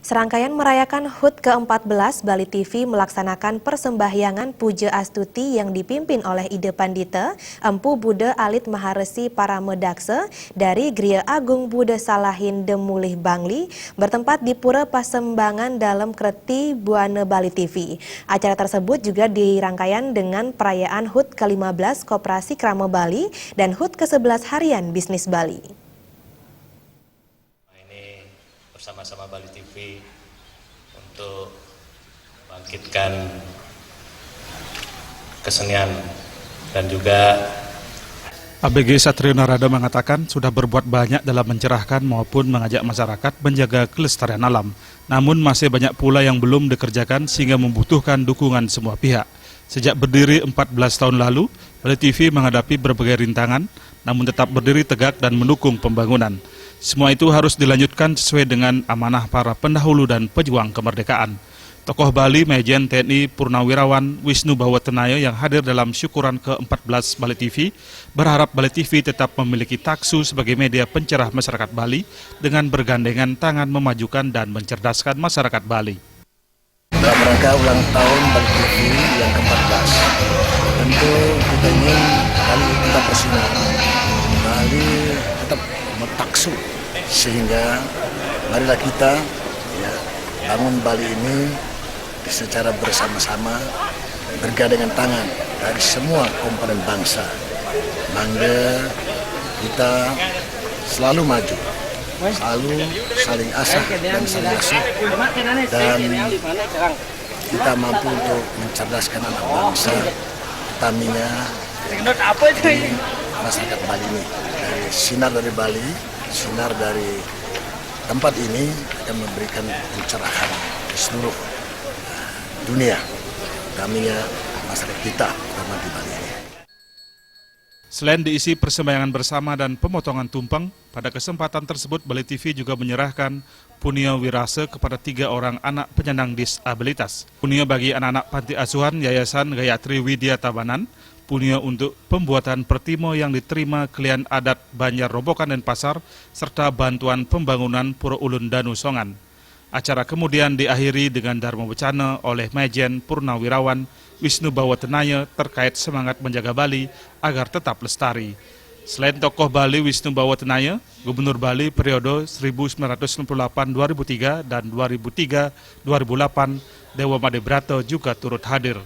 Serangkaian merayakan HUT ke-14, Bali TV melaksanakan persembahyangan Puja Astuti yang dipimpin oleh Ide Pandita, Empu Buddha Alit Maharesi Paramedaksa dari Gria Agung Buddha Salahin Demulih Bangli bertempat di Pura Pasembangan dalam Kreti Buana Bali TV. Acara tersebut juga dirangkaian dengan perayaan HUT ke-15 Koperasi Krama Bali dan HUT ke-11 Harian Bisnis Bali. Bersama-sama Bali TV untuk bangkitkan kesenian dan juga ABG Satrio Narada mengatakan sudah berbuat banyak dalam mencerahkan maupun mengajak masyarakat menjaga kelestarian alam. Namun masih banyak pula yang belum dikerjakan sehingga membutuhkan dukungan semua pihak. Sejak berdiri 14 tahun lalu, Bali TV menghadapi berbagai rintangan, namun tetap berdiri tegak dan mendukung pembangunan. Semua itu harus dilanjutkan sesuai dengan amanah para pendahulu dan pejuang kemerdekaan. Tokoh Bali, Majen TNI Purnawirawan Wisnu Bawatenaya yang hadir dalam syukuran ke-14 Bali TV, berharap Bali TV tetap memiliki taksu sebagai media pencerah masyarakat Bali dengan bergandengan tangan memajukan dan mencerdaskan masyarakat Bali. Dalam rangka ulang tahun Bali TV yang ke-14, tentu kita ingin Bali tetap bersinar, Bali tetap bertaksu, sehingga marilah kita bangun Bali ini secara bersama-sama, bergandengan tangan dari semua komponen bangsa. Mangga kita selalu maju, selalu saling asah dan saling asuh, dan kita mampu untuk mencerdaskan anak bangsa, utamanya di masyarakat Bali ini. Dari sinar dari Bali, sinar dari tempat ini akan memberikan pencerahan ke seluruh dunia, utamanya masyarakat kita, terutama di Bali ini. Selain diisi persembahyangan bersama dan pemotongan tumpeng, pada kesempatan tersebut Bali TV juga menyerahkan Punia Wirase kepada 3 orang anak penyandang disabilitas. Punia bagi anak-anak panti asuhan Yayasan Gayatri Widya Tabanan, Punia untuk pembuatan pertimo yang diterima klien adat Banjar Robokan dan Pasar, serta bantuan pembangunan Pura Ulun Danu Songan. Acara kemudian diakhiri dengan Dharma Becana oleh Majen Purnawirawan Wisnu Bawatenaya terkait semangat menjaga Bali agar tetap lestari. Selain tokoh Bali Wisnu Bawatenaya, Gubernur Bali periode 1998-2003 dan 2003-2008 Dewa Madebrato juga turut hadir.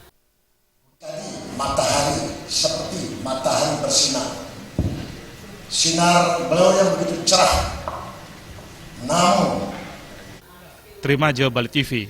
Matahari seperti matahari bersinar. Sinar beliau yang begitu cerah. Namun Terima Bali TV.